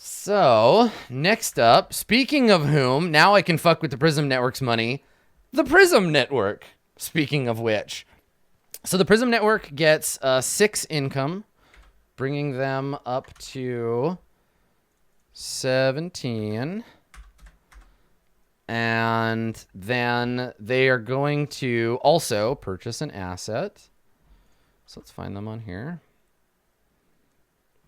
So, next up, speaking of whom, now I can fuck with the Prism Network's money. The Prism Network, speaking of which. So the Prism Network gets 6 income, bringing them up to 17. And then they are going to also purchase an asset. So let's find them on here.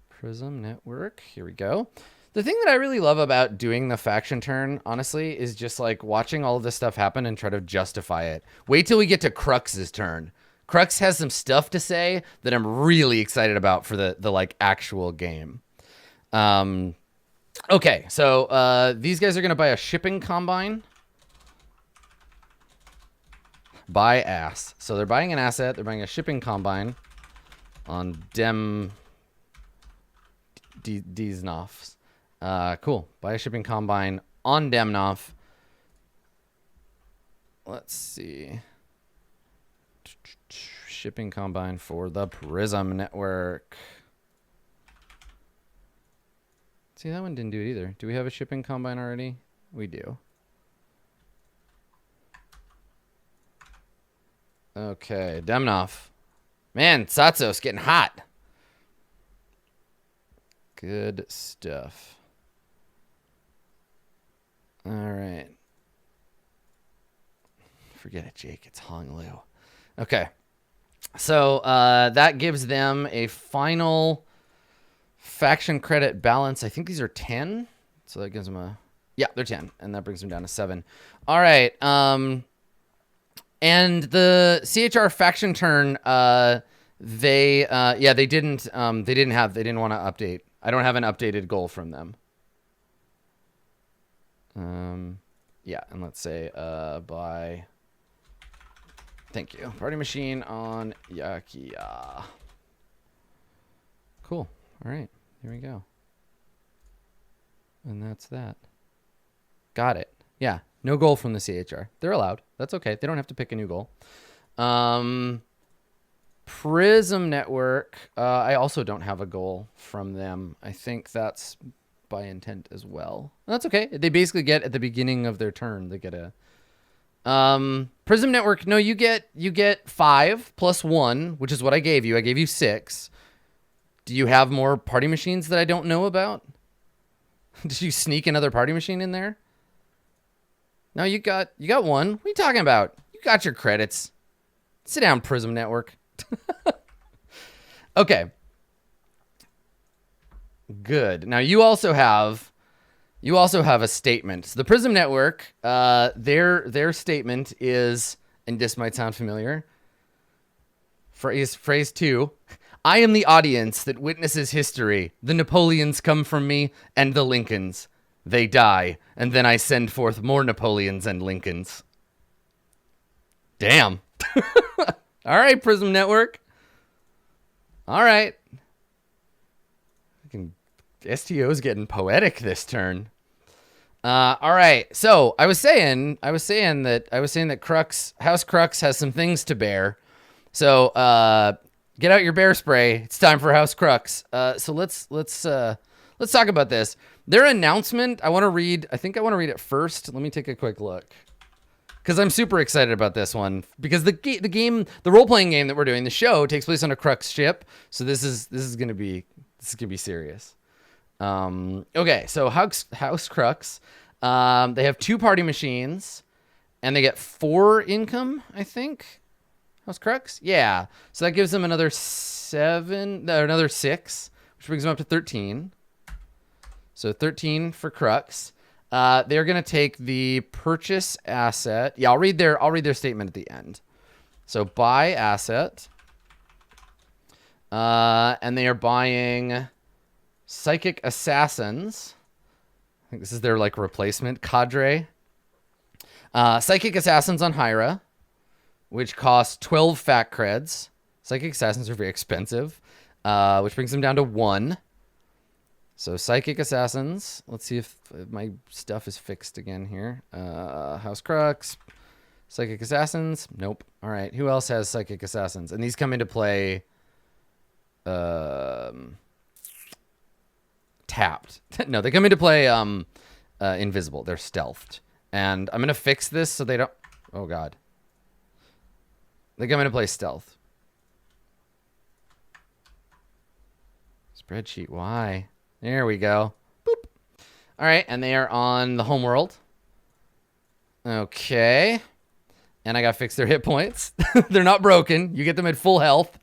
Prism Network. Here we go. The thing that I really love about doing the faction turn, honestly, is just like watching all of this stuff happen and try to justify it. Wait till we get to Crux's turn. Crux has some stuff to say that I'm really excited about for the like actual game. Okay, so these guys are going to buy a shipping combine. Buy ass. So they're buying an asset. They're buying a shipping combine on Demnofs. Cool. Buy a shipping combine on Demnof. Let's see. Shipping combine for the Prism Network. See, that one didn't do it either. Do we have a shipping combine already? We do. Okay, Demnof. Man, Satso's getting hot. Good stuff. All right. Forget it, Jake. It's Hong Lu. Okay. So that gives them a final faction credit balance. I think these are 10. So that gives them a... Yeah, they're 10. And that brings them down to 7. All right. And the CHR faction turn, they didn't want to update. I don't have an updated goal from them. Yeah, and let's say by... Thank you. Party machine on Yakia. Cool. All right. Here we go. And that's that. Got it. Yeah. No goal from the CHR. They're allowed. That's okay. They don't have to pick a new goal. Prism Network. I also don't have a goal from them. I think that's by intent as well. That's okay. They basically get at the beginning of their turn. They get a... Prism Network, no, you get 5 plus 1, which is what I gave you. I gave you 6. Do you have more party machines that I don't know about? Did you sneak another party machine in there? No, you got 1. What are you talking about? You got your credits. Sit down, Prism Network. Okay. Good. Now you also have a statement. So the Prism Network, their statement is, and this might sound familiar, phrase 2, I am the audience that witnesses history. The Napoleons come from me, and the Lincolns. They die, and then I send forth more Napoleons and Lincolns. Damn. All right, Prism Network. All right. STO's getting poetic this turn. All right. So I was saying that House Crux has some things to bear. So get out your bear spray. It's time for House Crux. So let's talk about this. Their announcement. I think I want to read it first. Let me take a quick look, because I'm super excited about this one, because the role-playing game that we're doing, the show, takes place on a Crux ship. So this is gonna be serious. Okay, so House Crux, they have 2 party machines, and they get 4 income, I think. House Crux? Yeah. So that gives them another 6, which brings them up to 13. So 13 for Crux. They're going to take the purchase asset. Yeah, I'll read their statement at the end. So buy asset. And they are buying Psychic Assassins. I think this is their like replacement cadre. Psychic Assassins on Hyra, which costs 12 fat creds. Psychic Assassins are very expensive, which brings them down to 1. So Psychic Assassins. Let's see if my stuff is fixed again here. House Crux. Psychic Assassins. Nope. All right. Who else has Psychic Assassins? And these come into play... tapped. No, they come into play invisible. They're stealthed. And I'm going to fix this so they don't... Oh, God. They come into play stealth. Spreadsheet, why? There we go. Boop. All right, and they are on the homeworld. Okay. And I got to fix their hit points. They're not broken. You get them at full health.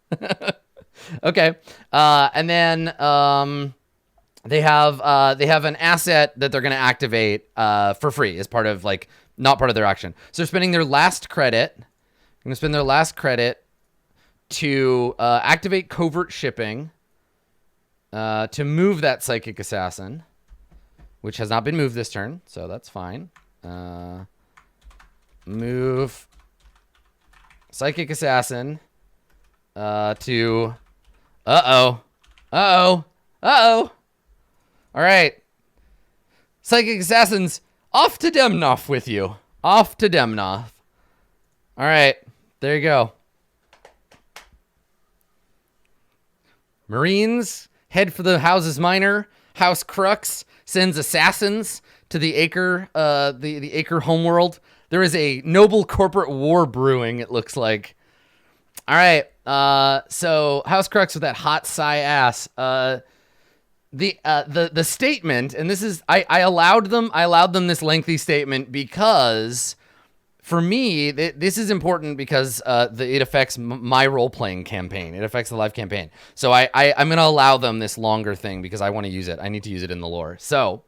Okay. And then they have an asset that they're going to activate for free as part of, like, not part of their action. So they're spending their last credit. I'm going to spend their last credit to activate covert shipping to move that Psychic Assassin, which has not been moved this turn, so that's fine. Move Psychic Assassin to... Uh-oh. Uh-oh. Uh-oh. All right. Psychic Assassins, off to Demnoth with you. Off to Demnoth. All right. There you go. Marines, head for the Houses Minor. House Crux sends assassins to the Acre, the Acre homeworld. There is a noble corporate war brewing, it looks like. All right. So House Crux with that hot psi ass. The statement, and this is I allowed them this lengthy statement because for me this is important because it affects my role-playing campaign. It affects the live campaign. So I'm gonna allow them this longer thing because I want to use it. I need to use it in the lore. So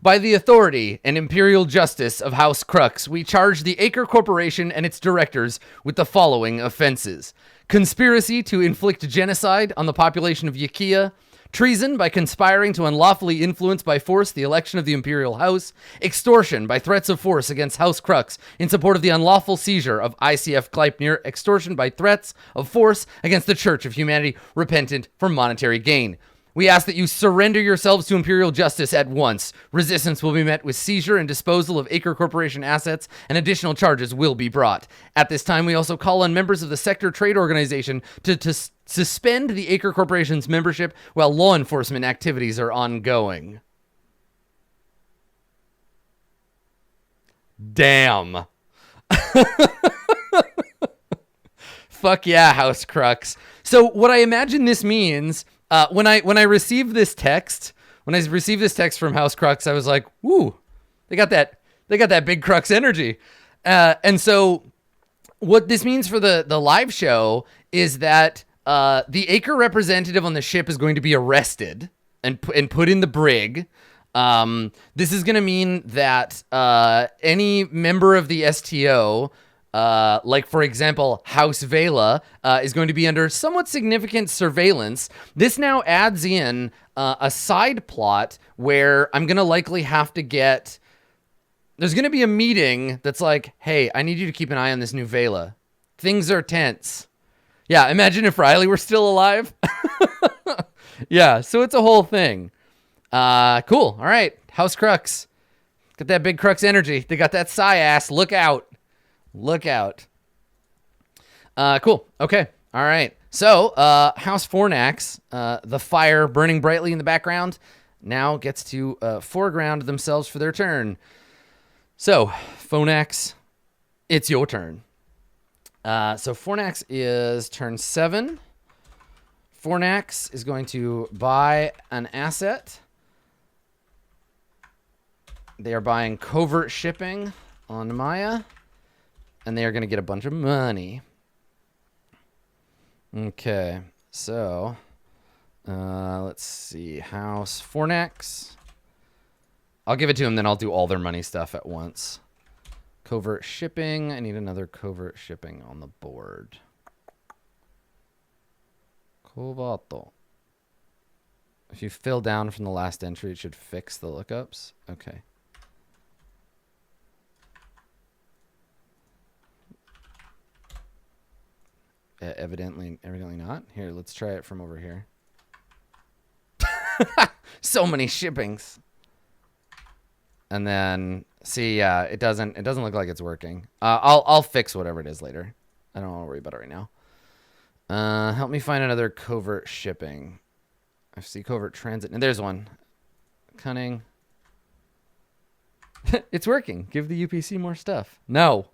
by the authority and imperial justice of House Crux, we charge the Acre Corporation and its directors with the following offenses: conspiracy to inflict genocide on the population of Yakia, treason by conspiring to unlawfully influence by force the election of the Imperial House, extortion by threats of force against House Crux in support of the unlawful seizure of ICF Gleipnir, extortion by threats of force against the Church of Humanity, repentant for monetary gain. We ask that you surrender yourselves to Imperial justice at once. Resistance will be met with seizure and disposal of Acre Corporation assets, and additional charges will be brought. At this time, we also call on members of the Sector Trade Organization to suspend the Acre Corporation's membership while law enforcement activities are ongoing. Damn. Fuck yeah, House Crux. So what I imagine this means... when I received this text, from House Crux, I was like, "Woo, they got that big Crux energy." And so, what this means for the live show is that the Acre representative on the ship is going to be arrested and put in the brig. This is going to mean that any member of the STO. Like, for example, House Whele is going to be under somewhat significant surveillance. This now adds in a side plot where I'm going to likely have to get... There's going to be a meeting that's like, hey, I need you to keep an eye on this new Whele. Things are tense. Yeah, imagine if Riley were still alive. Yeah, so it's a whole thing. Cool. All right, House Crux. Got that big Crux energy. They got that psi ass. Look out. Look out. Cool. Okay. All right. So, House Fornax, the fire burning brightly in the background, now gets to foreground themselves for their turn. So, Fornax, it's your turn. So, Fornax is turn 7. Fornax is going to buy an asset. They are buying covert shipping on Maya. And they are going to get a bunch of money. Okay, so let's see. House Fornax. I'll give it to them, then I'll do all their money stuff at once. Covert shipping. I need another covert shipping on the board. Covato. If you fill down from the last entry, it should fix the lookups. Okay. Evidently not. Here, let's try it from over here. So many shippings. And then see, it doesn't look like it's working. I'll fix whatever it is later. I don't want to worry about it right now. Help me find another covert shipping. I see covert transit. And there's one. Cunning. It's working. Give the UPC more stuff. No.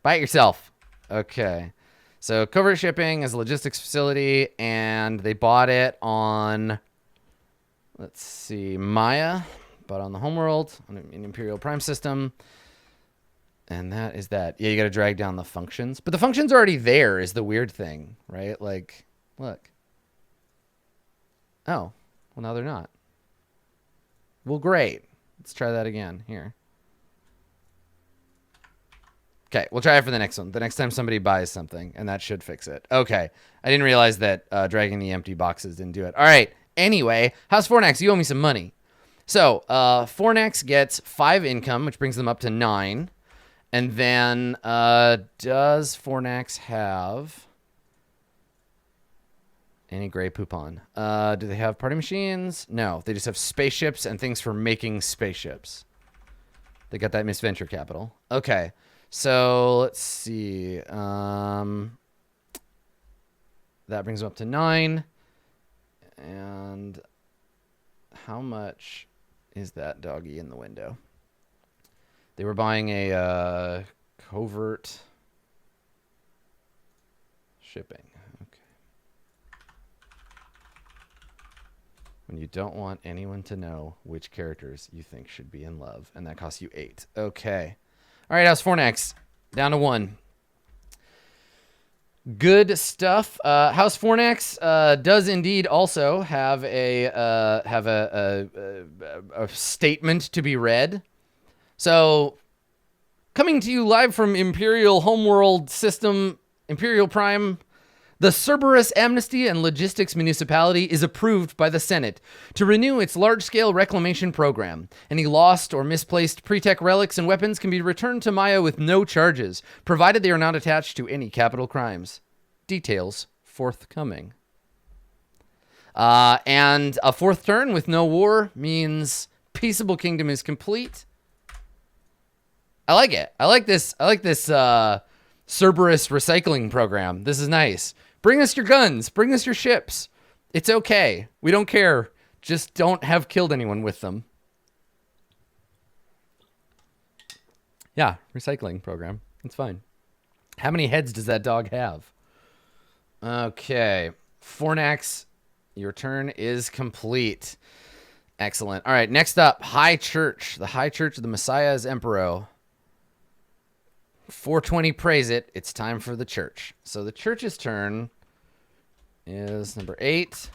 Buy it yourself. Okay. So covert shipping is a logistics facility, and they bought it on, let's see, Maya. Bought on the homeworld, on an Imperial Prime system. And that is that. Yeah, you got to drag down the functions. But the function's already there is the weird thing, right? Like, look. Oh, well, now they're not. Well, great. Let's try that again here. Okay, we'll try it for the next one. The next time somebody buys something, and that should fix it. Okay, I didn't realize that dragging the empty boxes didn't do it. All right, anyway, how's Fornax? You owe me some money. So, Fornax gets 5 income, which brings them up to 9. And then, does Fornax have any gray poupon? Do they have party machines? No, they just have spaceships and things for making spaceships. They got that misventure capital. Okay, so let's see. That brings them up to 9. And how much is that doggy in the window? They were buying a covert shipping. Okay. When you don't want anyone to know which characters you think should be in love. And that costs you 8. Okay. All right, how's Fornax? Down to 1. Good stuff. House Fornax does indeed also have a statement to be read. So, coming to you live from Imperial Homeworld System, Imperial Prime, the Cerberus Amnesty and Logistics Municipality is approved by the Senate to renew its large-scale reclamation program. Any lost or misplaced pre-tech relics and weapons can be returned to Maya with no charges, provided they are not attached to any capital crimes. Details forthcoming. And a 4th turn with no war means peaceable kingdom is complete. I like it. I like this Cerberus recycling program. This is nice. Bring us your guns. Bring us your ships. It's okay. We don't care. Just don't have killed anyone with them. Yeah, recycling program. It's fine. How many heads does that dog have? Okay. Fornax, your turn is complete. Excellent. All right, next up, High Church. The High Church of the Messiah is Emperor. 420 praise it. It's time for the church. So the church's turn is number 8.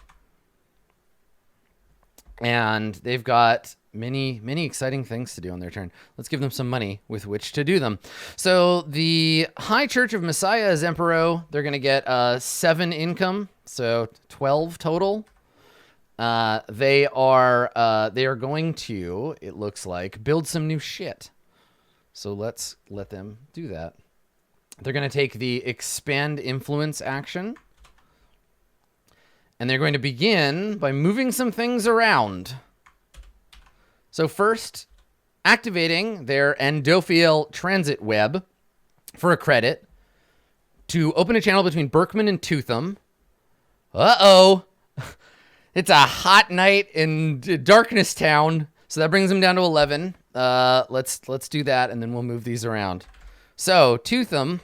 And they've got many exciting things to do on their turn. Let's give them some money with which to do them. So the High Church of Messiah is Emperor. They're going to get 7 income, so 12 total. They are going to, it looks like, build some new shit. So let's let them do that. They're going to take the expand influence action. And they're going to begin by moving some things around. So first, activating their Endophiel transit web for a credit to open a channel between Berkman and Tootham. Uh-oh. It's a hot night in Darkness Town. So that brings them down to 11. Let's do that, and then we'll move these around. So Tootham.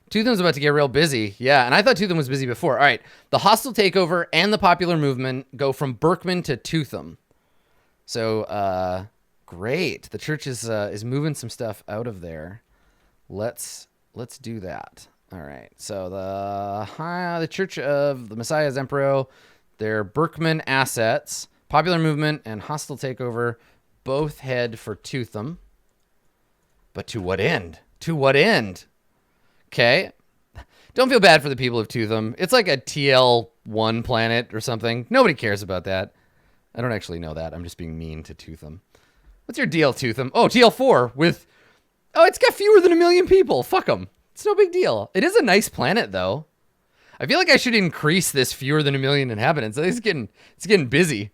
Tootham's about to get real busy. Yeah, and I thought Tootham was busy before. All right. The hostile takeover and the popular movement go from Berkman to Tootham. So, great. The church is moving some stuff out of there. Let's do that. All right. So the Church of the Messiah's Emperor, their Berkman assets, popular movement, and hostile takeover both head for Tootham. But to what end? To what end? Okay. Don't feel bad for the people of Tootham. It's like a TL1 planet or something. Nobody cares about that. I don't actually know that. I'm just being mean to Tootham. What's your deal, Tootham? Oh, TL4 with... Oh, it's got fewer than 1 million people. Fuck them. It's no big deal. It is a nice planet, though. I feel like I should increase this fewer than 1 million inhabitants. It's getting busy.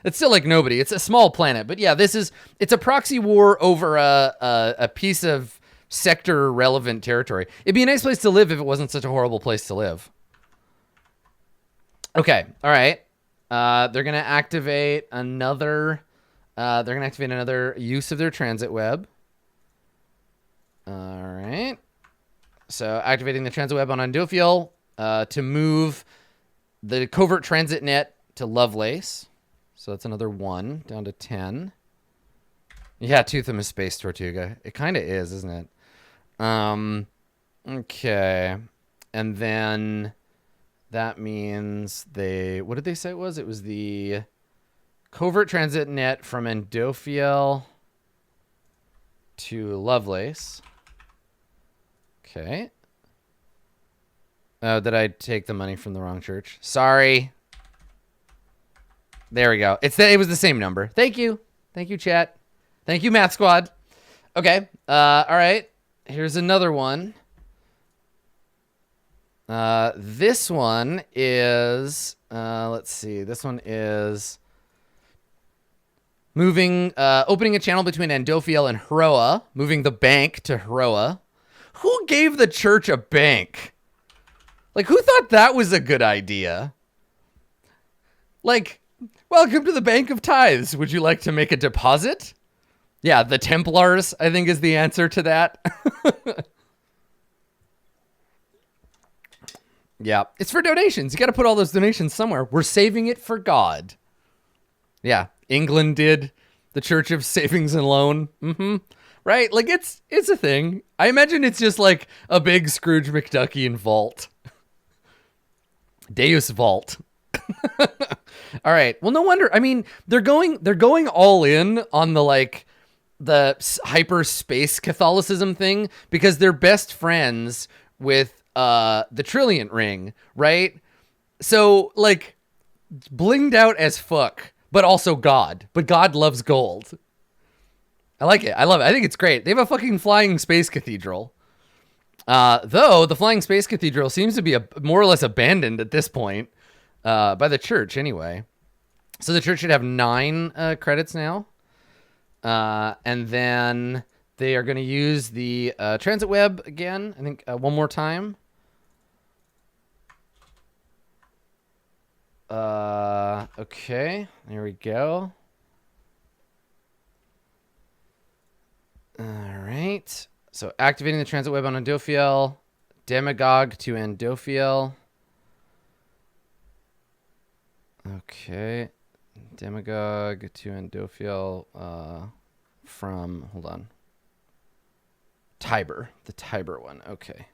It's still like nobody. It's a small planet. But yeah, it's a proxy war over a piece of sector relevant territory. It'd be a nice place to live if it wasn't such a horrible place to live. Okay. All right. They're going to activate another use of their transit web. All right. So activating the transit web on Andophiel to move the covert transit net to Lovelace. So that's another 1 down to 10. Yeah, Tootham is Space Tortuga. It kind of is, isn't it? Okay. And then that means what did they say it was? It was the covert transit net from Andophiel to Lovelace. Okay. Oh, did I take the money from the wrong church? Sorry. There we go. It was the same number. Thank you. Thank you, chat. Thank you, Math Squad. Okay. All right. Here's another one. This one is, let's see. This one is moving, opening a channel between Andophiel and Heroa, moving the bank to Heroa. Who gave the church a bank? Like, who thought that was a good idea? Like, welcome to the Bank of Tithes. Would you like to make a deposit? Yeah, the Templars, I think, is the answer to that. Yeah, it's for donations. You got to put all those donations somewhere. We're saving it for God. Yeah, England did the Church of Savings and Loan. Mm-hmm. Right? Like, it's a thing. I imagine it's just like a big Scrooge McDuckian vault. Deus Vault. All right. Well, no wonder. I mean, they're going all in on the hyperspace Catholicism thing because they're best friends with the Trilliant ring, right? So, like, blinged out as fuck, but also God. But God loves gold. I like it. I love it. I think it's great. They have a fucking flying space cathedral. Though the flying space cathedral seems to be more or less abandoned at this point by the church anyway. So the church should have 9 credits now. And then they are going to use the transit web again, I think one more time. Okay, there we go. All right. So activating the transit web on Andophiel, Demagogue to Andophiel. Okay. Demagogue to Andophiel from, hold on. Tiber, the Tiber one. Okay.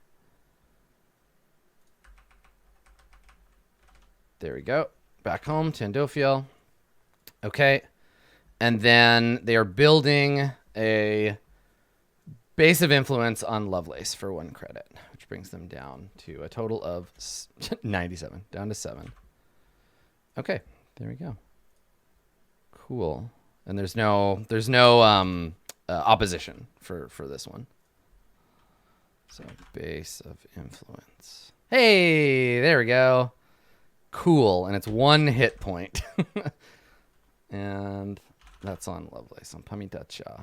There we go. Back home to Andophiel. Okay. And then they are building a base of influence on Lovelace for 1 credit, which brings them down to a total of 97, down to 7. Okay, there we go. Cool. And there's no opposition for this one. So base of influence. Hey, there we go. Cool, and it's 1 hit point. And that's on Lovelace, on Pamitacha.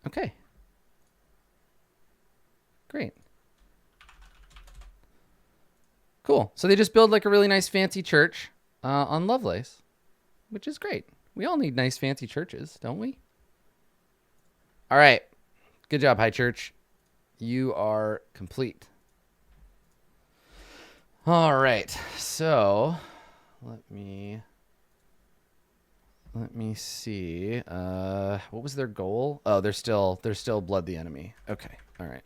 Okay. Great. Cool. So they just build like a really nice fancy church on Lovelace, which is great. We all need nice fancy churches, don't we? All right. Good job, High Church. You are complete. All right. So let me see. What was their goal? Oh, they're still blood the enemy. Okay. All right.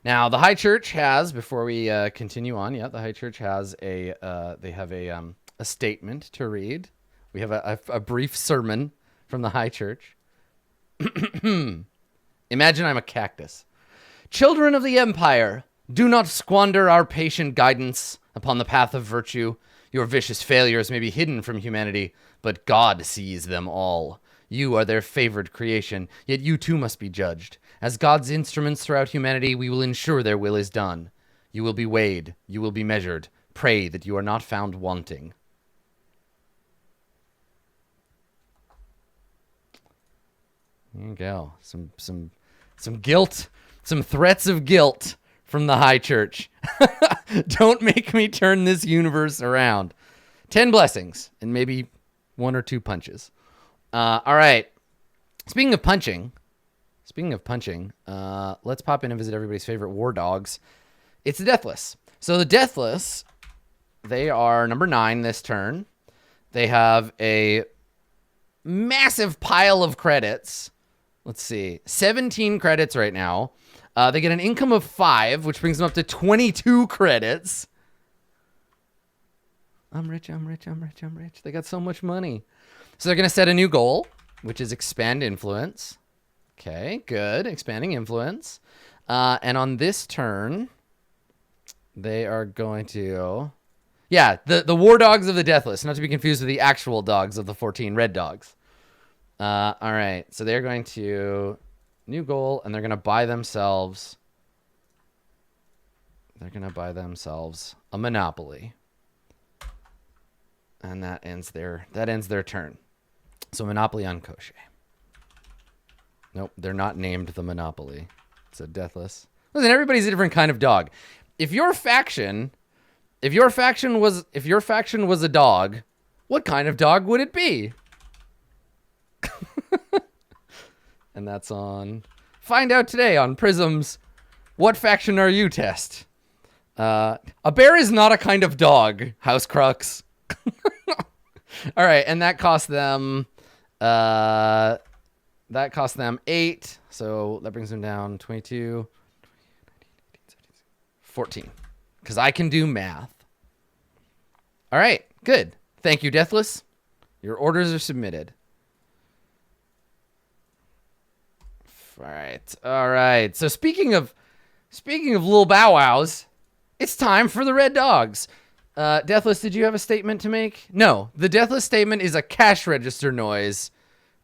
Now the High Church has, before we continue on, the High Church has they have a statement to read. We have a brief sermon from the High Church. Imagine I'm a cactus. Children of the Empire, do not squander our patient guidance upon the path of virtue. Your vicious failures may be hidden from humanity, but God sees them all. You are their favored creation, yet you too must be judged. As God's instruments throughout humanity, we will ensure their will is done. You will be weighed. You will be measured. Pray that you are not found wanting. There you go. Some guilt, some threats of guilt from the high church. Don't make me turn this universe around. 10 blessings and maybe 1 or 2 punches. All right. Speaking of punching, let's pop in and visit everybody's favorite war dogs. It's the Deathless. So the Deathless, they are number 9 this turn. They have a massive pile of credits. Let's see, 17 credits right now. They get an income of 5, which brings them up to 22 credits. I'm rich. They got so much money. So they're going to set a new goal, which is expand influence. Okay, good. Expanding influence. And on this turn, they are going to... Yeah, the war dogs of the Deathless, not to be confused with the actual dogs of the 14 red dogs. All right, so they're going to... New goal, and they're going to buy themselves... They're going to buy themselves a Monopoly. And that ends their turn. So Monopoly on Koshé. Nope, they're not named the Monopoly. It's a Deathless. Listen, everybody's a different kind of dog. If your faction was a dog, what kind of dog would it be? And that's on... Find out today on Prism's What Faction Are You test. A bear is not a kind of dog, House Crux. All right, and that cost them 8, so that brings them down 22, 14, because I can do math. All right, good. Thank you, Deathless. Your orders are submitted. All right. So speaking of little bow wows, it's time for the red dogs. Deathless, did you have a statement to make? No, the Deathless statement is a cash register noise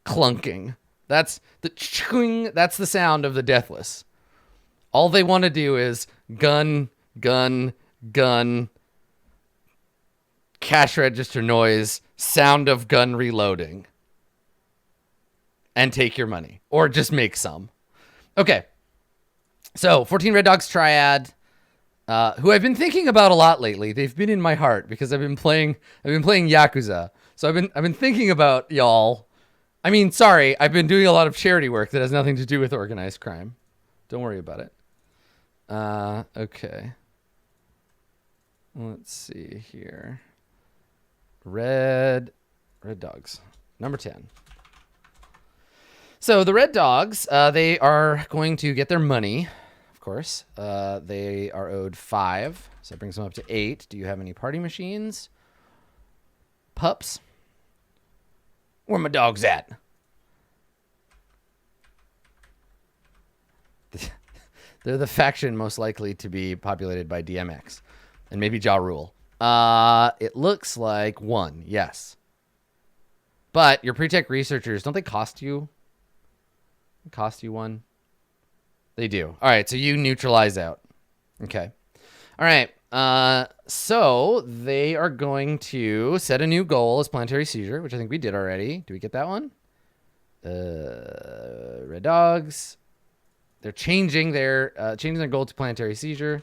clunking. That's the sound of the Deathless. All they want to do is gun, cash register noise, sound of gun reloading. And take your money. Or just make some. Okay. So, 14 Red Dogs Triad, who I've been thinking about a lot lately. They've been in my heart because I've been playing Yakuza. So I've been thinking about y'all. I mean, sorry, I've been doing a lot of charity work that has nothing to do with organized crime. Don't worry about it. Okay. Let's see here. Red Dogs. Number 10. So the Red Dogs, they are going to get their money, of course. They are owed 5, so that brings them up to 8. Do you have any party machines? Pups? Where my dogs at? They're the faction most likely to be populated by DMX. And maybe Ja Rule. It looks like 1, yes. But your pre-tech researchers, don't they cost you? Cost you 1? They do. All right, so you neutralize out. Okay. All right. So they are going to set a new goal as planetary seizure, which I think we did already. Do we get that one? Red Dogs. They're changing their goal to planetary seizure.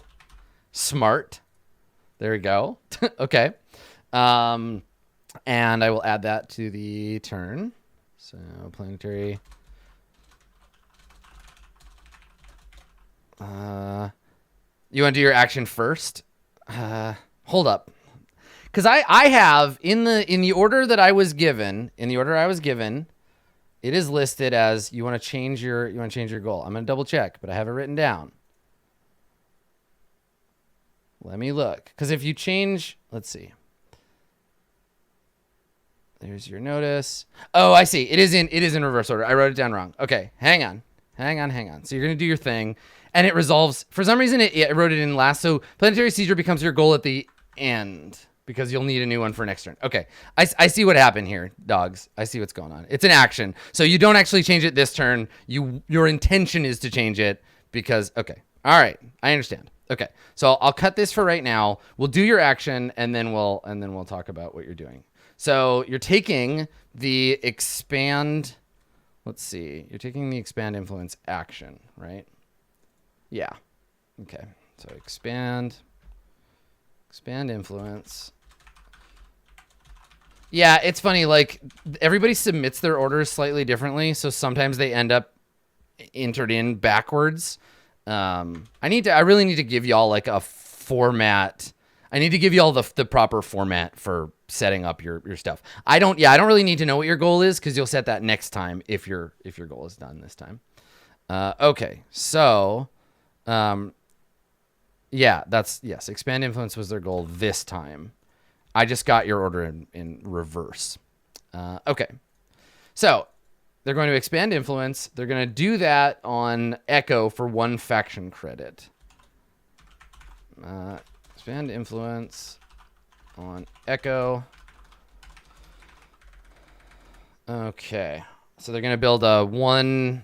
Smart. There we go. Okay. And I will add that to the turn. So planetary. You want to do your action first? Hold up. Because I have in the order that I was given, it is listed as you want to change your goal. I'm going to double check, but I have it written down. Let me look. Because if you change, let's see. There's your notice. Oh, I see. It is in reverse order. I wrote it down wrong. Okay, hang on. So you're going to do your thing. And it resolves. For some reason, I wrote it in last. So planetary seizure becomes your goal at the end because you'll need a new one for next turn. Okay. I see what happened here, dogs. I see what's going on. It's an action. So you don't actually change it this turn. Your intention is to change it because, okay. All right. I understand. Okay. So I'll cut this for right now. We'll do your action and then we'll talk about what you're doing. So you're taking the expand. let's see. You're taking the expand influence action, right? Yeah. Okay. So expand influence. Yeah, it's funny. Like everybody submits their orders slightly differently, so sometimes they end up entered in backwards. I really need to give y'all like a format. I need to give y'all the proper format for setting up your stuff. I don't really need to know what your goal is because you'll set that next time if your goal is done this time. Okay, so, yeah, yes. Expand influence was their goal this time. I just got your order in reverse. Okay, so they're going to expand influence. They're going to do that on Echo for 1 faction credit. Expand influence on Echo. Okay. So they're going to build a 1,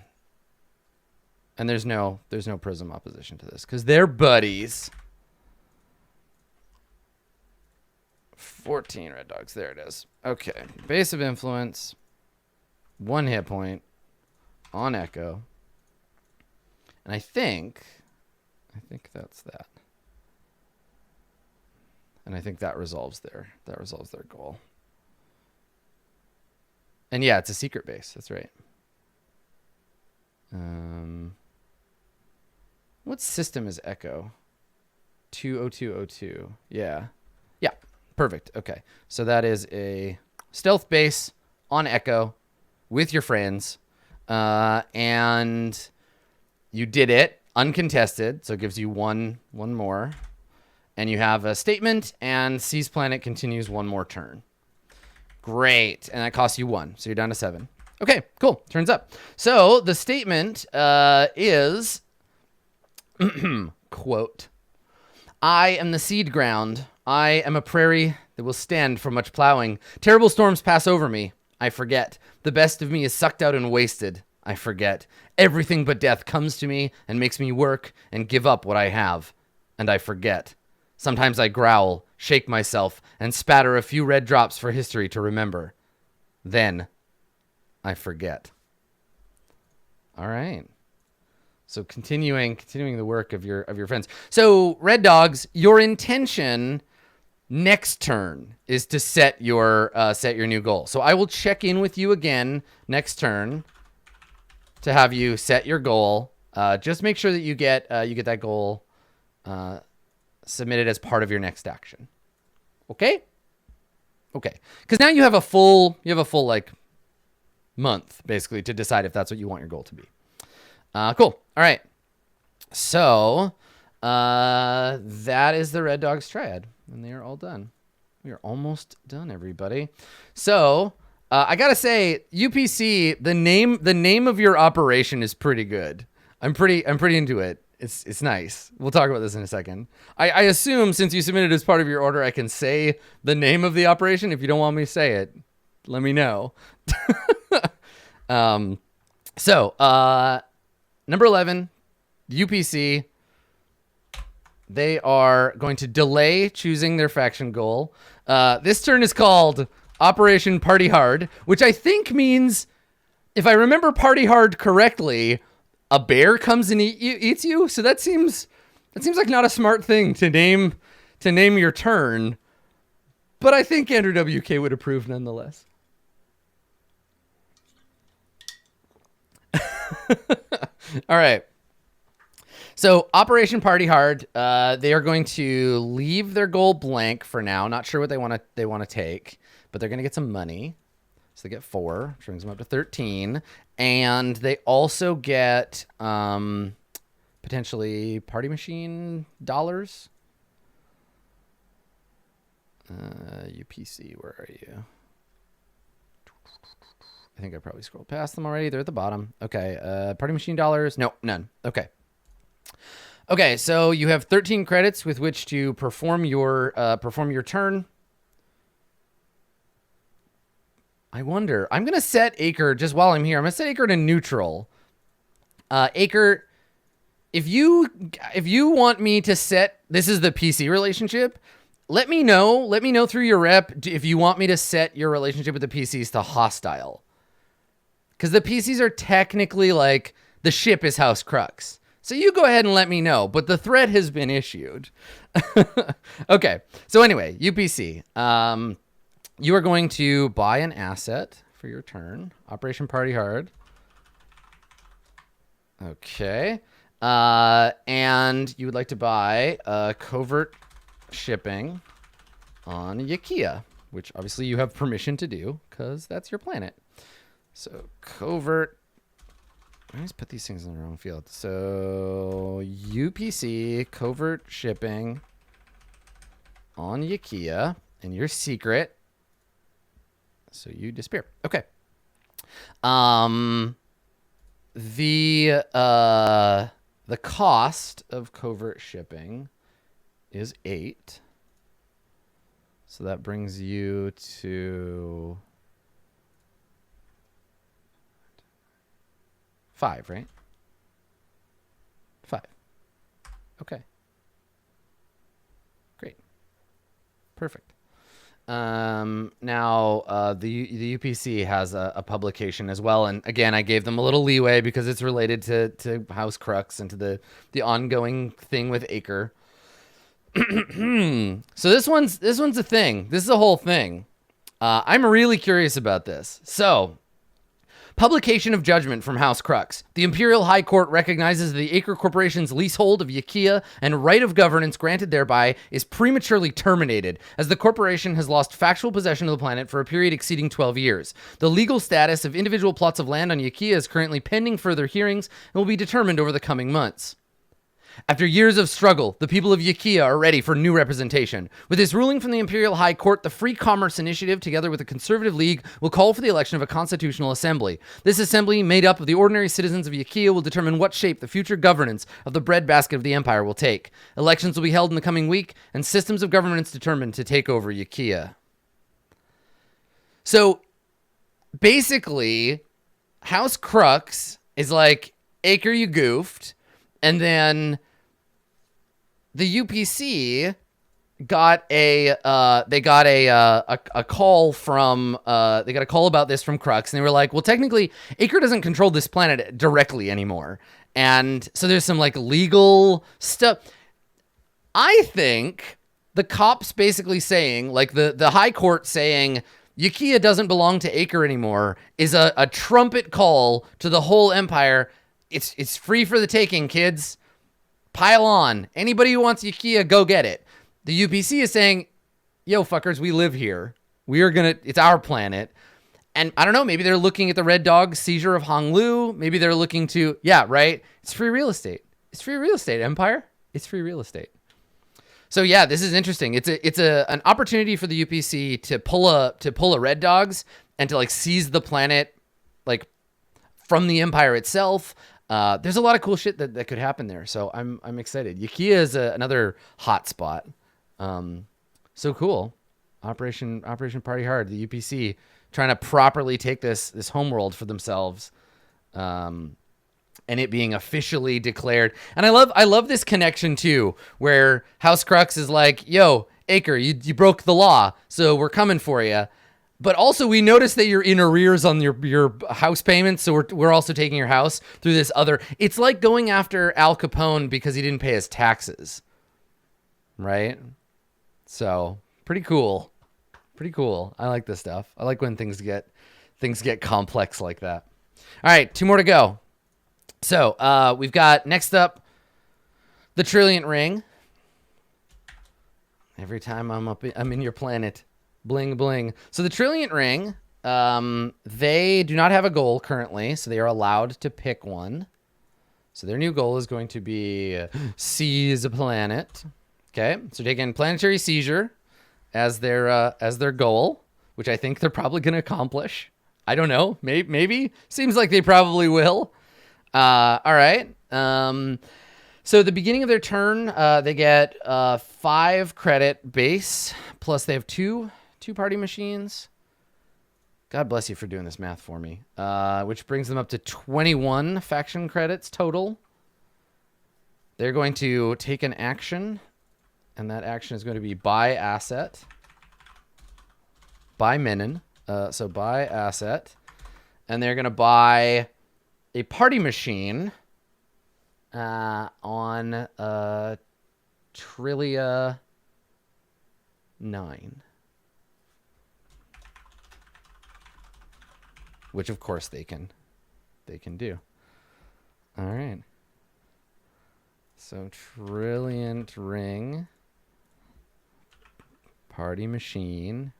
and there's no Prism opposition to this because they're buddies. 14 red dogs. There it is. Okay. Base of influence. 1 hit point on Echo. And I think that's that. And I think that resolves their goal. And yeah, it's a secret base. That's right. What system is Echo? 20202. Yeah. Yeah. Perfect. Okay. So that is a stealth base on Echo with your friends. And you did it uncontested. So it gives you one more. And you have a statement, and Seize Planet continues 1 more turn. Great. And that costs you 1. So you're down to 7. Okay, cool. Turns up. So the statement is, quote, I am the seed ground. I am a prairie that will stand for much plowing. Terrible storms pass over me. I forget. The best of me is sucked out and wasted. I forget. Everything but death comes to me and makes me work and give up what I have. And I forget. Sometimes I growl, shake myself, and spatter a few red drops for history to remember. Then I forget. All right. So continuing the work of your friends. So red dogs, your intention next turn is to set your new goal. So I will check in with you again next turn to have you set your goal. Just make sure that you get that goal submitted as part of your next action. Okay? Okay. Because now you have a full like month basically to decide if that's what you want your goal to be. Cool. All right. So that is the Red Dogs Triad, and they are all done. We are almost done, everybody. So I gotta say, UPC, the name of your operation is pretty good. I'm pretty into it. It's nice. We'll talk about this in a second. I assume since you submitted as part of your order, I can say the name of the operation. If you don't want me to say it, let me know. So number 11, UPC. They are going to delay choosing their faction goal. This turn is called Operation Party Hard, which I think means, if I remember Party Hard correctly, a bear comes and eats you. So that seems like not a smart thing to name your turn. But I think Andrew WK would approve nonetheless. All right. So Operation Party Hard, they are going to leave their goal blank for now. Not sure what they want to take, but they're going to get some money. So they get 4, which brings them up to 13. And they also get potentially party machine dollars. UPC, where are you? I think I probably scrolled past them already. They're at the bottom. Okay. Party machine dollars. No, none. Okay. Okay. So you have 13 credits with which to perform your turn. I wonder. I'm going to set Acre just while I'm here. I'm going to set Acre to neutral. Acre, if you want me to set, this is the PC relationship. Let me know. Let me know through your rep if you want me to set your relationship with the PCs to hostile. Because the PCs are technically like the ship is House Crux. So you go ahead and let me know, but the threat has been issued. Okay, so anyway, UPC. You are going to buy an asset for your turn. Operation Party Hard. Okay. And you would like to buy covert shipping on Yakia, which obviously you have permission to do because that's your planet. So covert. I always put these things in the wrong field. So UPC covert shipping on Yakia, and your secret. So you disappear. Okay. The cost of covert shipping is 8. So that brings you to 5, right? 5. Okay. Great. Perfect. Now, the UPC has a publication as well. And again, I gave them a little leeway because it's related to House Crux and to the ongoing thing with Acre. So this one's a thing. This is a whole thing. I'm really curious about this. So, publication of judgment from House Crux. The Imperial High Court recognizes the Acre Corporation's leasehold of Yakia and right of governance granted thereby is prematurely terminated, as the corporation has lost factual possession of the planet for a period exceeding 12 years. The legal status of individual plots of land on Yakia is currently pending further hearings and will be determined over the coming months. After years of struggle, the people of Yakia are ready for new representation. With this ruling from the Imperial High Court, the Free Commerce Initiative, together with the Conservative League, will call for the election of a constitutional assembly. This assembly, made up of the ordinary citizens of Yakia, will determine what shape the future governance of the breadbasket of the Empire will take. Elections will be held in the coming week, and systems of governance determined to take over Yakia. So, basically, House Crux is like, Acre, you goofed, and then the UPC got a call from they got a call about this from Crux, and they were like, well, technically Acre doesn't control this planet directly anymore, and so there's some like legal stuff. I think the cops basically saying, like the High Court saying Yakia doesn't belong to Acre anymore is a trumpet call to the whole Empire. It's free for the taking, kids. Pile on. Anybody who wants Yakia, go get it. The UPC is saying, yo, fuckers, we live here. It's our planet. And I don't know, maybe they're looking at the Red Dog seizure of Honglu. Maybe they're looking to, yeah, right? It's free real estate. It's free real estate, Empire. It's free real estate. So yeah, this is interesting. It's an opportunity for the UPC to pull a Red Dogs and to like seize the planet like from the Empire itself. There's a lot of cool shit that could happen there, so I'm excited. Yakia is another hot spot. So cool. Operation Party Hard. The UPC trying to properly take this homeworld for themselves, and it being officially declared. And I love this connection too, where House Crux is like, "Yo, Acre, you broke the law, so we're coming for you." But also, we noticed that you're in arrears on your house payments, so we're also taking your house through this other. It's like going after Al Capone because he didn't pay his taxes, right? So pretty cool, pretty cool. I like this stuff. I like when things get complex like that. All right, 2 more to go. So we've got next up the Trilliant ring. Every time I'm in your planet. Bling, bling. So the Trilliant ring, they do not have a goal currently, so they are allowed to pick one. So their new goal is going to be seize a planet. Okay, so taking planetary seizure as their goal, which I think they're probably going to accomplish. I don't know. Maybe. Seems like they probably will. All right. So the beginning of their turn, they get 5 credit base, plus they have two party machines. God bless you for doing this math for me. Which brings them up to 21 faction credits total. They're going to take an action, and that action is going to be buy asset. Buy Minin. So buy asset. and they're gonna buy a party machine on Trillia 9. Which of course they can do. All right. So Trilliant ring, party machine.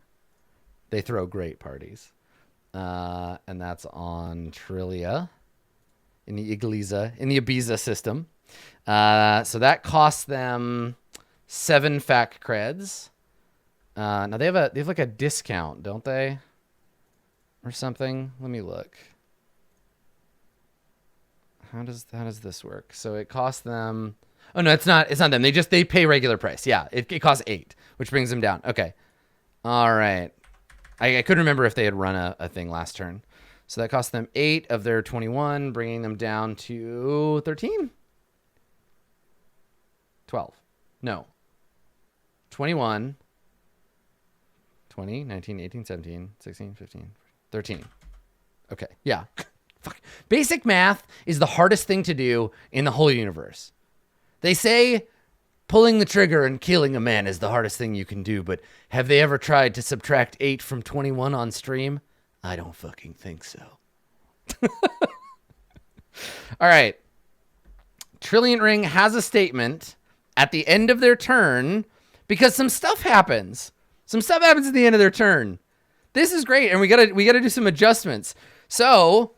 They throw great parties. And that's on Trillia in the Ibiza system. So that costs them 7 FAC creds. Now they have like a discount, don't they? Or something. Let me look. How does this work? So it costs them. Oh no, it's not them. They pay regular price. Yeah, it costs 8, which brings them down. Okay. All right. I couldn't remember if they had run a thing last turn. So that cost them 8 of their 21, bringing them down to 13? 12. No. 21. 20, 19, 18, 17, 16, 15, 13. Okay. Yeah. Fuck. Basic math is the hardest thing to do in the whole universe. They say pulling the trigger and killing a man is the hardest thing you can do, but have they ever tried to subtract 8 from 21 on stream? I don't fucking think so. All right. Trilliant Ring has a statement at the end of their turn because some stuff happens. Some stuff happens at the end of their turn. This is great, and we gotta do some adjustments. So,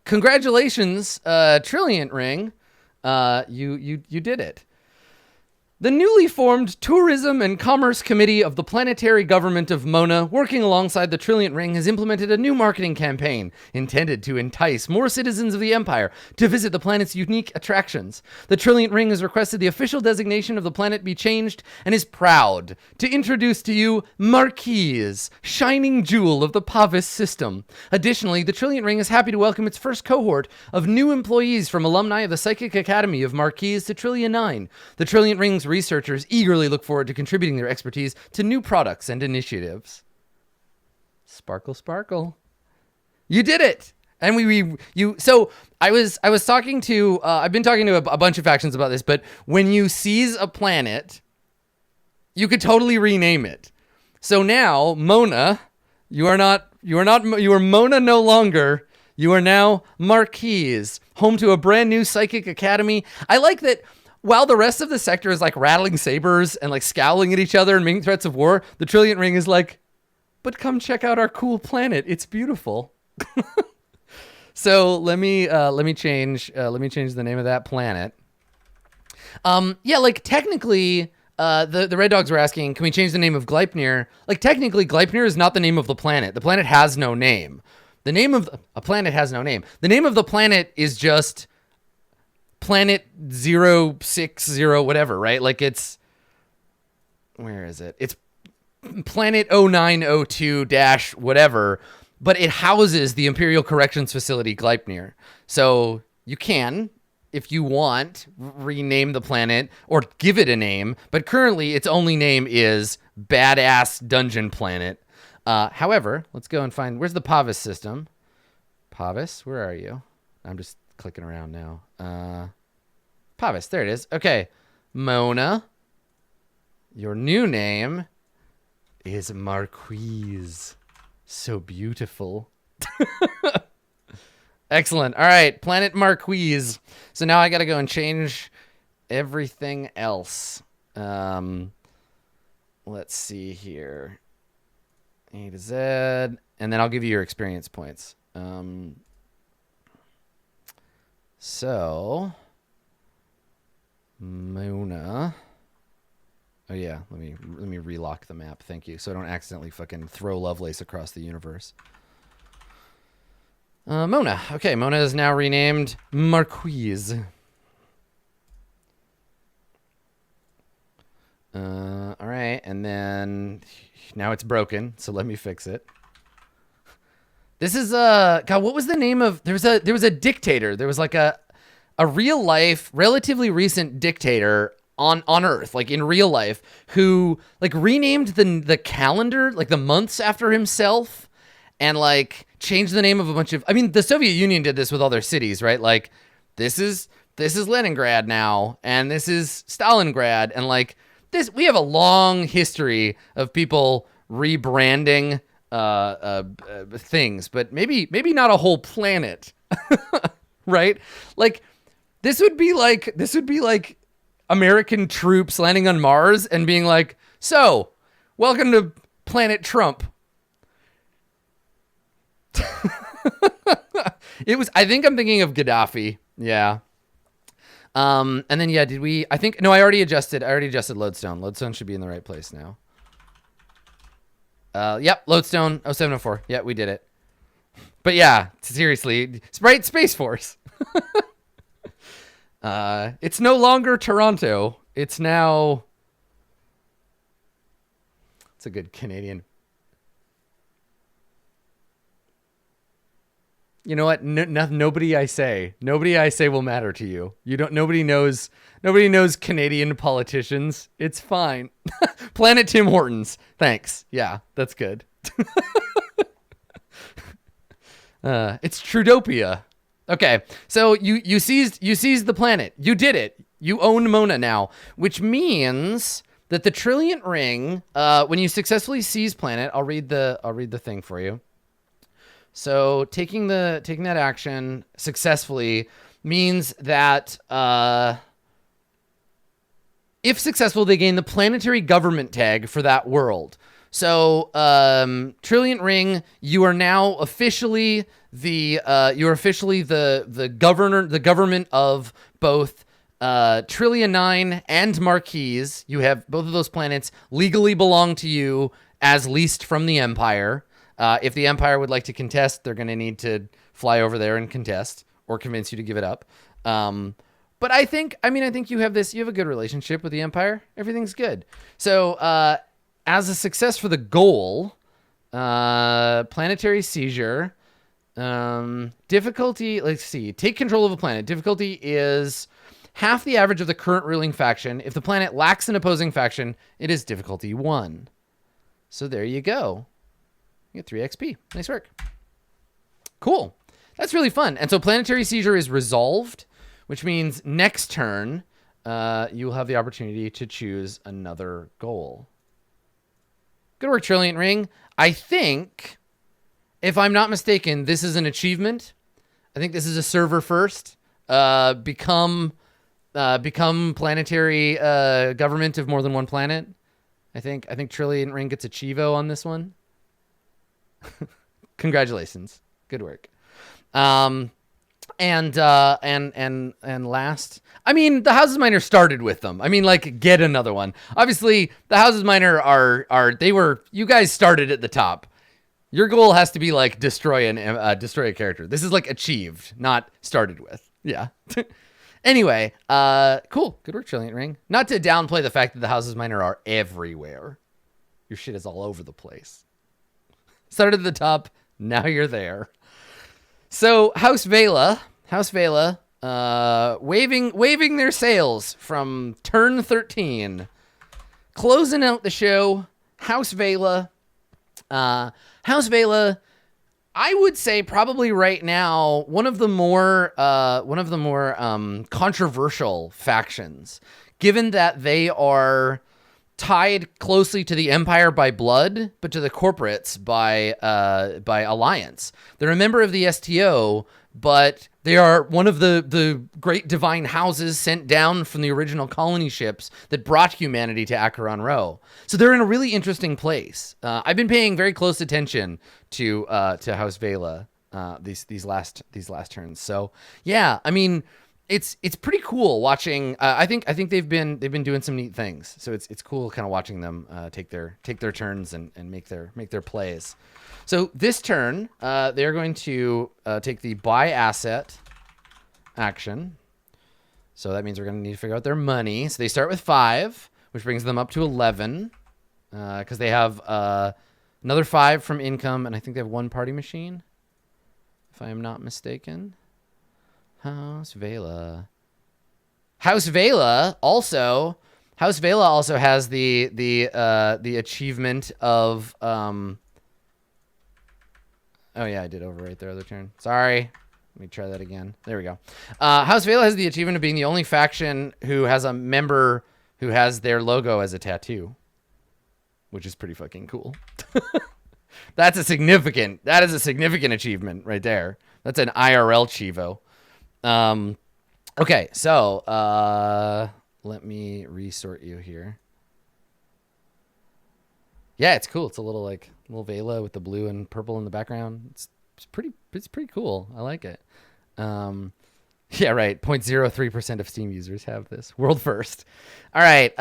congratulations, Trilliant Ring. You did it. The newly formed Tourism and Commerce Committee of the Planetary Government of Mona, working alongside the Trilliant Ring, has implemented a new marketing campaign intended to entice more citizens of the Empire to visit the planet's unique attractions. The Trilliant Ring has requested the official designation of the planet be changed and is proud to introduce to you Marquise, shining jewel of the Pavis system. Additionally, the Trilliant Ring is happy to welcome its first cohort of new employees from alumni of the Psychic Academy of Marquise to Trillia 9. The Trilliant Ring's researchers eagerly look forward to contributing their expertise to new products and initiatives. Sparkle, sparkle. You did it. And so I was talking to, I've been talking to a bunch of factions about this, but when you seize a planet, you could totally rename it. So now Mona, you are Mona no longer. You are now Marquise, home to a brand new psychic academy. I like that. While the rest of the sector is like rattling sabers and like scowling at each other and making threats of war, the Trilliant Ring is like, but come check out our cool planet. It's beautiful. So let me change the name of that planet. Yeah, like technically, the Red Dogs were asking, can we change the name of Gleipnir? Like technically, Gleipnir is not the name of the planet. The planet has no name. The name of a planet has no name. The name of the planet is just Planet 060 whatever, right? Like it's, where is it? It's Planet 0902 dash whatever, but it houses the Imperial Corrections Facility Gleipnir. So you can, if you want, rename the planet or give it a name, but currently its only name is Badass Dungeon Planet. However, let's go and find, where's the Pavis system? Pavis, where are you? I'm just clicking around now. Pavis, there it is. Okay. Mona, your new name is Marquise. So beautiful. Excellent. All right, Planet Marquise. So now I got to go and change everything else. Let's see here. A to Z, and then I'll give you your experience points. So Mona. Oh yeah, let me relock the map. Thank you. So I don't accidentally fucking throw Lovelace across the universe. Mona. Okay, Mona is now renamed Marquise. All right, and then now it's broken, so let me fix it. This is God, what was the name of, there was a dictator. There was like a real life, relatively recent dictator on Earth, like in real life, who like renamed the calendar, like the months after himself, and like change the name of a bunch of, I mean, the Soviet Union did this with all their cities, right? Like this is Leningrad now, and this is Stalingrad, and like this, we have a long history of people rebranding things, but maybe not a whole planet, right? Like this would be like American troops landing on Mars and being like, so welcome to planet Trump. I think I'm thinking of Gaddafi. Yeah. And then, yeah, I already adjusted Lodestone. Lodestone should be in the right place now. Yep. Lodestone 0704. Yeah, we did it. But yeah, seriously, right. Space Force. It's no longer Toronto. It's now, it's a good Canadian. You know what? Nobody I say will matter to you. Nobody knows Canadian politicians. It's fine. Planet Tim Hortons. Thanks. Yeah, that's good. It's Trudopia. Okay. So you seized the planet. You did it. You own Mona now, which means that the Trilliant ring, when you successfully seize planet, I'll read the thing for you. So taking that action successfully means that if successful, they gain the planetary government tag for that world. So Trilliant ring, you are now officially the government of both Trillion 9 and Marquise. You have both of those planets legally belong to you as leased from the Empire. If the Empire would like to contest, they're going to need to fly over there and contest or convince you to give it up. But I think you have a good relationship with the Empire. Everything's good. So, as a success for the goal, planetary seizure, difficulty, let's see, take control of a planet. Difficulty is half the average of the current ruling faction. If the planet lacks an opposing faction, it is difficulty 1. So there you go. You get 3 XP. Nice work. Cool. That's really fun. And so planetary seizure is resolved, which means next turn, you will have the opportunity to choose another goal. Good work, Trilliant Ring. I think, if I'm not mistaken, this is an achievement. I think this is a server first. Become planetary government of more than one planet. I think Trilliant Ring gets a Chivo on this one. Congratulations. Good work. And last, I mean, the Houses Minor started with them. I mean, like, get another one. Obviously, the Houses Minor you guys started at the top. Your goal has to be like destroy a character. This is like achieved, not started with. Yeah. Anyway, cool. Good work, Trilliant Ring. Not to downplay the fact that the Houses Minor are everywhere. Your shit is all over the place. Started at the top, now you're there. So House Vela, waving their sails from turn 13, closing out the show. House Vela, I would say probably right now one of the more controversial factions, given that they are tied closely to the Empire by blood, but to the corporates by alliance. They're a member of the STO, but they are one of the great divine houses sent down from the original colony ships that brought humanity to Acheron Row. So they're in a really interesting place. I've been paying very close attention to House Vela these last turns. So yeah, I mean, it's pretty cool watching. I think they've been doing some neat things. So it's cool kind of watching them take their turns and make their plays. So this turn, they're going to take the buy asset action. So that means we're going to need to figure out their money. So they start with 5, which brings them up to 11, because they have another 5 from income, and I think they have 1 party machine, if I am not mistaken. House Vela also has the achievement of Oh, yeah, I did overwrite their other turn. Sorry. Let me try that again. There we go. House Vela has the achievement of being the only faction who has a member who has their logo as a tattoo, which is pretty fucking cool. That is a significant achievement right there. That's an IRL Chivo. Okay, so let me resort you here. Yeah, it's cool. It's a little Vela with the blue and purple in the background. It's pretty cool. I like it. Yeah, right. 0.03% of Steam users have this. World first. All right.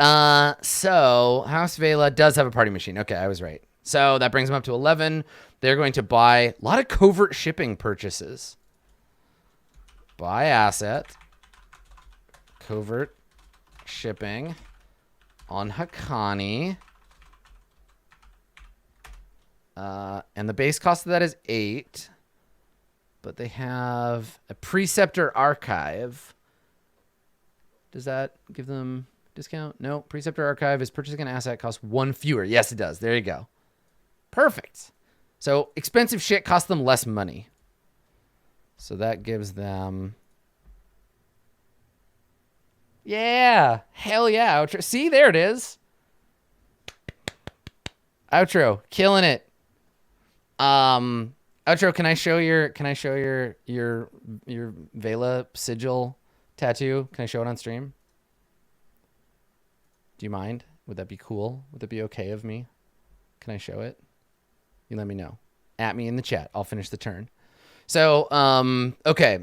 So House Vela does have a party machine. Okay, I was right. So that brings them up to 11. They're going to buy a lot of covert shipping purchases. Buy asset. Covert shipping on Hakani. And the base cost of that is 8. But they have a Preceptor Archive. Does that give them discount? No. Preceptor Archive is purchasing an asset costs 1 fewer. Yes, it does. There you go. Perfect. So expensive shit costs them less money. So that gives them... Yeah. Hell yeah. Outro. See, there it is. Outro. Killing it. Outro, can I show your Vela sigil tattoo? Can I show it on stream? Do you mind? Would that be cool? Would that be okay of me? Can I show it? You let me know. At me in the chat. I'll finish the turn. So, okay.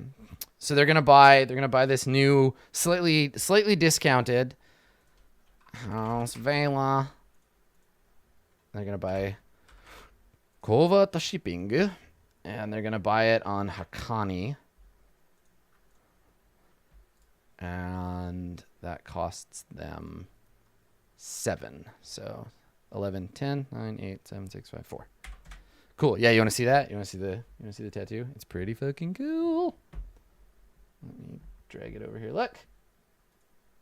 So they're gonna buy this new slightly discounted House Vela. They're gonna buy Covert shipping. And they're going to buy it on Hakani. And that costs them 7. So 11, 10, 9, 8, 7, 6, 5, 4. Cool. Yeah, you want to see that? You want to see the tattoo? It's pretty fucking cool. Let me drag it over here. Look.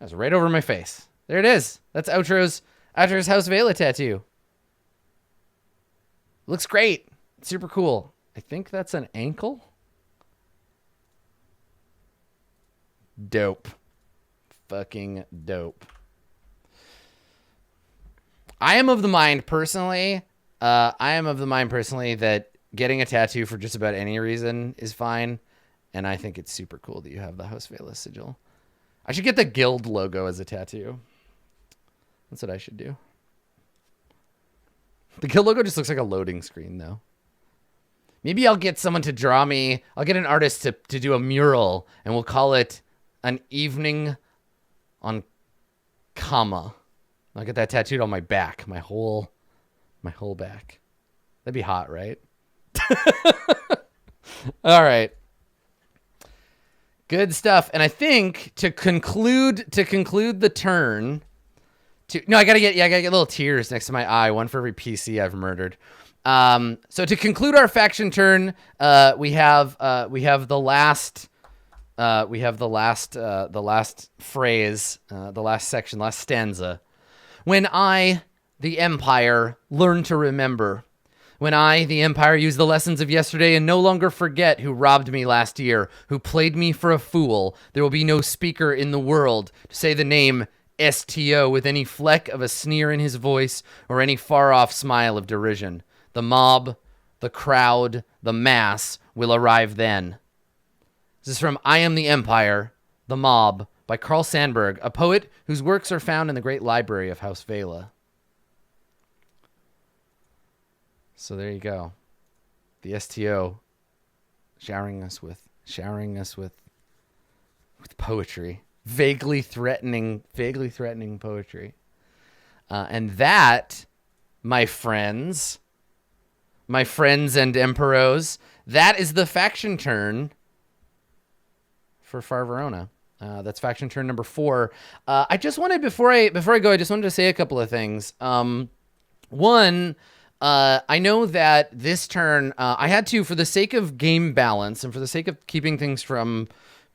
That's right over my face. There it is. That's Outro's House Vela tattoo. Looks great. Super cool. I think that's an ankle. Dope. Fucking dope. I am of the mind personally that getting a tattoo for just about any reason is fine. And I think it's super cool that you have the House Vela sigil. I should get the guild logo as a tattoo. That's what I should do. The guild logo just looks like a loading screen though. Maybe I'll get someone to draw me. I'll get an artist to do a mural, and we'll call it An Evening on Comma. I'll get that tattooed on my back, my whole back. That'd be hot, right? All right. Good stuff. And I think to conclude the turn, I gotta get little tears next to my eye, one for every PC I've murdered. So to conclude our faction turn, we have the last phrase, the last section, last stanza. When I, the Empire, learn to remember. When I, the Empire, use the lessons of yesterday and no longer forget who robbed me last year, who played me for a fool, there will be no speaker in the world to say the name STO with any fleck of a sneer in his voice or any far-off smile of derision. The mob, the crowd, the mass will arrive then. This is from I Am the Empire, The Mob, by Carl Sandburg, a poet whose works are found in the great library of House Vela. So there you go. The STO showering us with poetry. Vaguely threatening poetry. And that, my friends and emperos, that is the faction turn for Far Verona. That's faction turn number 4. I just wanted, before I go, I just wanted to say a couple of things. One, I know that this turn, I had to, for the sake of game balance and for the sake of keeping things from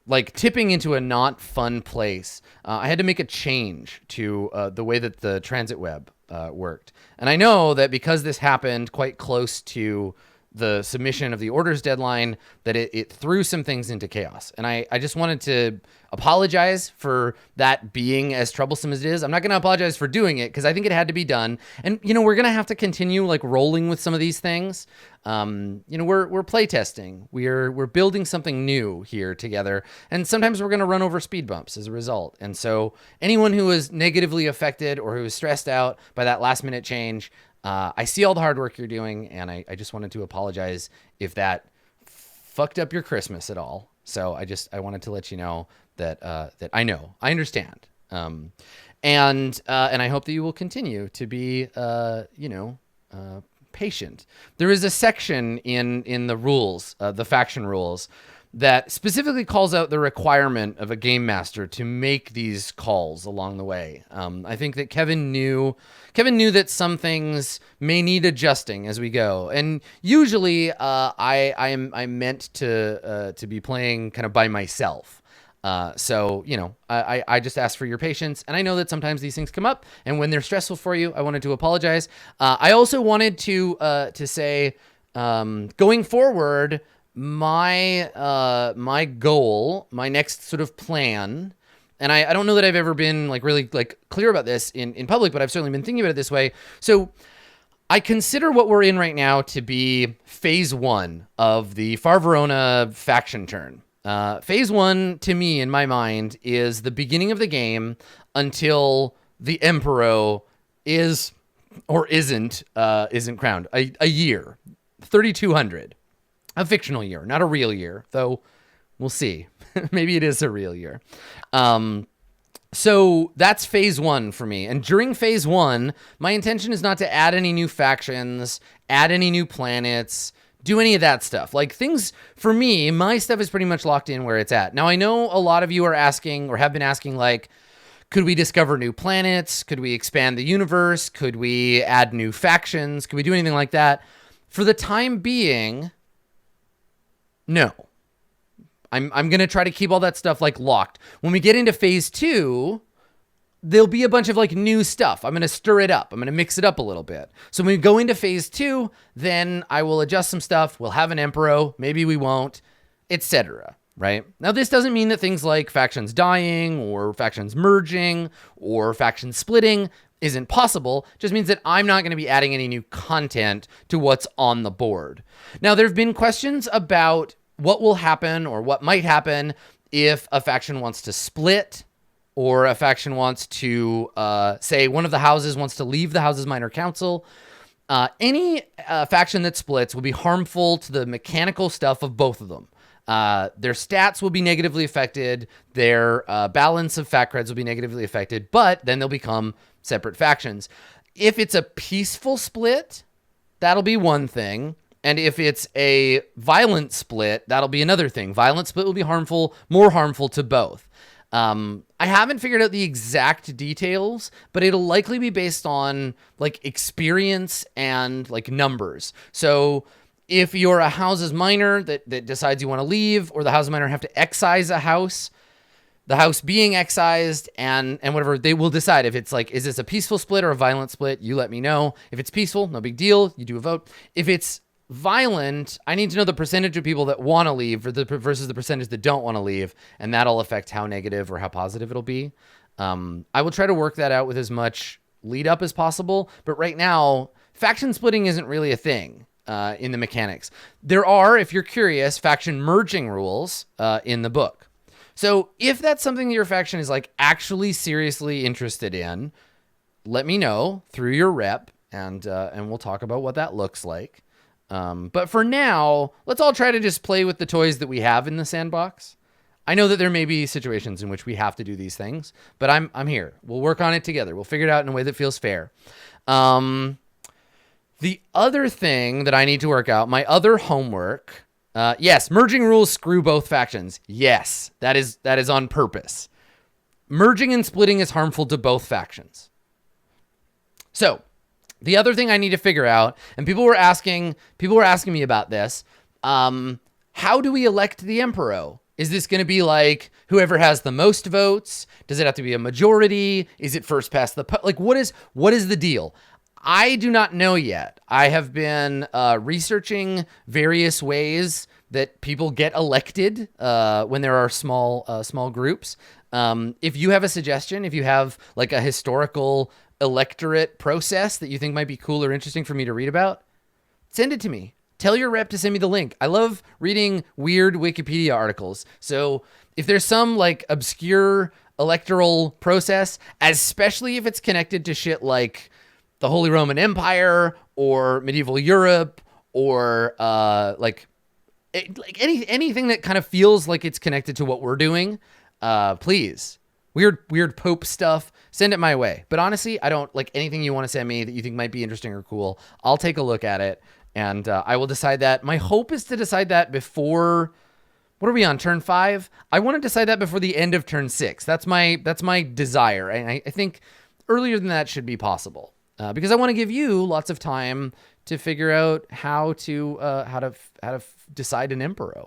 like tipping into a not fun place, I had to make a change to the way that the transit web worked. And I know that because this happened quite close to the submission of the orders deadline, that it threw some things into chaos. And I just wanted to apologize for that being as troublesome as it is. I'm not going to apologize for doing it because I think it had to be done. And, we're going to have to continue like rolling with some of these things. We're play testing. We're building something new here together. And sometimes we're going to run over speed bumps as a result. And so anyone who is negatively affected or who is stressed out by that last minute change, I see all the hard work you're doing, and I just wanted to apologize if that fucked up your Christmas at all. So I wanted to let you know that I understand, and I hope that you will continue to be patient. There is a section in the rules, the faction rules, that specifically calls out the requirement of a game master to make these calls along the way. I think that Kevin knew that some things may need adjusting as we go. And usually I'm meant to be playing kind of by myself. So I just ask for your patience, and I know that sometimes these things come up, and when they're stressful for you, I wanted to apologize. I also wanted to say, going forward, my goal, my next sort of plan, and I don't know that I've ever been like really like clear about this in public, but I've certainly been thinking about it this way. So I consider what we're in right now to be phase 1 of the Verona faction turn. Phase 1 to me, in my mind, is the beginning of the game until the Emperor is or isn't crowned. A year, 3200. A fictional year, not a real year, though we'll see. Maybe it is a real year. So that's phase 1 for me. And during phase 1, my intention is not to add any new factions, add any new planets, do any of that stuff. Like things, for me, my stuff is pretty much locked in where it's at. Now, I know a lot of you are asking or have been asking, like, could we discover new planets? Could we expand the universe? Could we add new factions? Could we do anything like that? For the time being, no. I'm going to try to keep all that stuff like locked. When we get into phase 2, there'll be a bunch of like new stuff. I'm going to stir it up. I'm going to mix it up a little bit. So when we go into phase 2, then I will adjust some stuff. We'll have an Emperor. Maybe we won't, etc. Right? Now, this doesn't mean that things like factions dying or factions merging or factions splitting isn't possible. It just means that I'm not going to be adding any new content to what's on the board. Now, there have been questions about what will happen or what might happen if a faction wants to split, or a faction wants to, say, one of the houses wants to leave the house's minor council. Any faction that splits will be harmful to the mechanical stuff of both of them. Their stats will be negatively affected. Their balance of fact creds will be negatively affected, but then they'll become separate factions. If it's a peaceful split, that'll be one thing. And if it's a violent split, that'll be another thing. Violent split will be more harmful to both. I haven't figured out the exact details, but it'll likely be based on like experience and like numbers. So if you're a house's minor that decides you want to leave, or the house's minor have to excise a house, the house being excised and whatever, they will decide if it's like, is this a peaceful split or a violent split? You let me know. If it's peaceful, no big deal. You do a vote. If it's violent, I need to know the percentage of people that want to leave versus the percentage that don't want to leave, and that'll affect how negative or how positive it'll be. I will try to work that out with as much lead up as possible, but right now, faction splitting isn't really a thing in the mechanics. There are, if you're curious, faction merging rules in the book. So if that's something that your faction is like actually seriously interested in, let me know through your rep, and we'll talk about what that looks like. But for now, let's all try to just play with the toys that we have in the sandbox. I know that there may be situations in which we have to do these things, but I'm here. We'll work on it together. We'll figure it out in a way that feels fair. The other thing that I need to work out, my other homework, yes, merging rules screw both factions. Yes, that is on purpose. Merging and splitting is harmful to both factions. So, the other thing I need to figure out, and people were asking me about this, how do we elect the Emperor? Is this going to be like whoever has the most votes? Does it have to be a majority? Is it first past the like what is the deal? I do not know yet. I have been researching various ways that people get elected when there are small groups. If you have a suggestion, if you have like a historical electorate process that you think might be cool or interesting for me to read about, send it to me. Tell your rep to send me the link. I love reading weird Wikipedia articles. So if there's some like obscure electoral process, especially if it's connected to shit like the Holy Roman Empire or medieval Europe or anything that kind of feels like it's connected to what we're doing, please. Weird Pope stuff, send it my way. But honestly, I don't like anything you want to send me that you think might be interesting or cool. I'll take a look at it, and I will decide that. My hope is to decide that before, what are we on, turn 5? I want to decide that before the end of turn 6. That's my desire, and I think earlier than that should be possible, because I want to give you lots of time to figure out how to decide an emperor.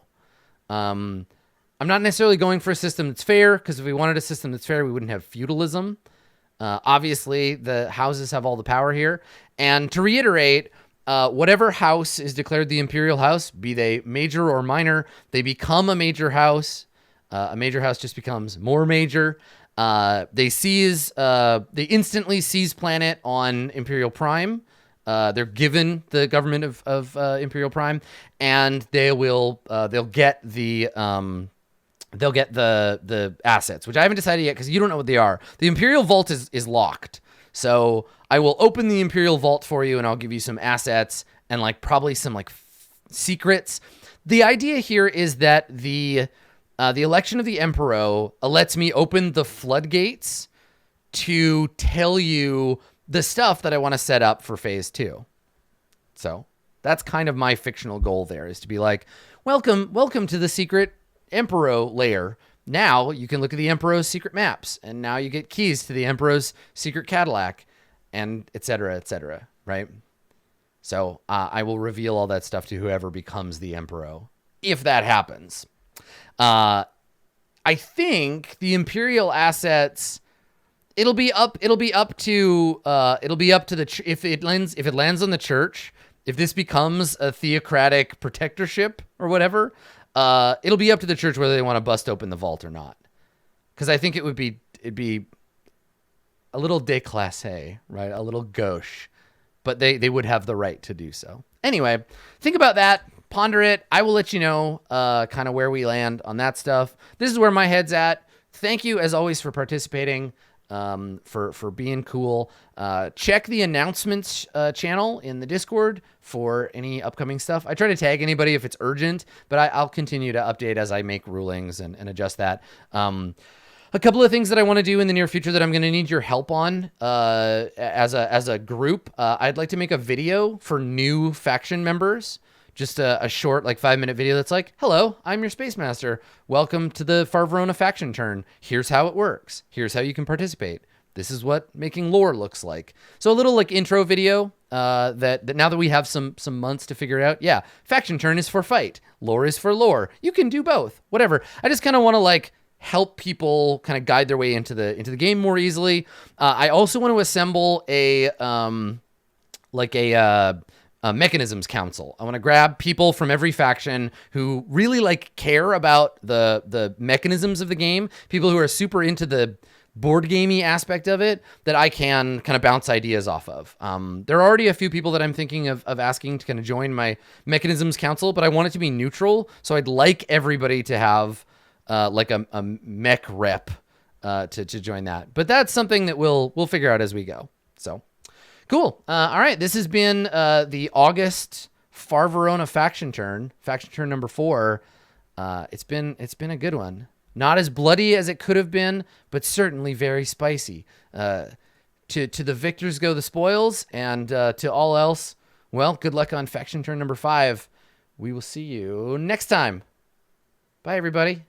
I'm not necessarily going for a system that's fair, because if we wanted a system that's fair, we wouldn't have feudalism. Obviously, the houses have all the power here. And to reiterate, whatever house is declared the imperial house, be they major or minor, they become a major house. A major house just becomes more major. They instantly seize planet on Imperial Prime. They're given the government of Imperial Prime, and they'll get the assets, which I haven't decided yet because you don't know what they are. The Imperial Vault is locked. So I will open the Imperial Vault for you, and I'll give you some assets and like probably some like secrets. The idea here is that the election of the Emperor lets me open the floodgates to tell you the stuff that I want to set up for phase 2. So that's kind of my fictional goal there, is to be like, welcome to the secret Emperor layer. Now you can look at the Emperor's secret maps, and now you get keys to the Emperor's secret Cadillac, and et cetera, right? So I will reveal all that stuff to whoever becomes the Emperor, if that happens. I think the Imperial assets, it'll be up to the if it lands on the church, if this becomes a theocratic protectorship or whatever, it'll be up to the church whether they want to bust open the vault or not. Because I think it'd be a little déclassé, right? A little gauche, but they would have the right to do so. Anyway, think about that. Ponder it. I will let you know kind of where we land on that stuff. This is where my head's at. Thank you, as always, for participating, for being cool. Check the announcements channel in the Discord for any upcoming stuff. I try to tag anybody if it's urgent, but I'll continue to update as I make rulings and adjust that. A couple of things that I want to do in the near future that I'm going to need your help on as a group. I'd like to make a video for new faction members. Just a short, like 5-minute video that's like, hello, I'm your Space Master. Welcome to the Verona faction turn. Here's how it works. Here's how you can participate. This is what making lore looks like. So a little like intro video that now that we have some months to figure it out. Yeah, faction turn is for fight. Lore is for lore. You can do both. Whatever. I just kind of want to like help people kind of guide their way into the game more easily. I also want to assemble a mechanisms council. I want to grab people from every faction who really like care about the mechanisms of the game, people who are super into the board gamey aspect of it that I can kind of bounce ideas off of. There are already a few people that I'm thinking of asking to kind of join my mechanisms council, but I want it to be neutral. So I'd like everybody to have like a mech rep to join that. But that's something that we'll figure out as we go. So cool. All right. This has been the August Verona faction turn number 4. It's been a good one. Not as bloody as it could have been, but certainly very spicy. To the victors go the spoils, and to all else, well, good luck on faction turn number 5. We will see you next time. Bye, everybody.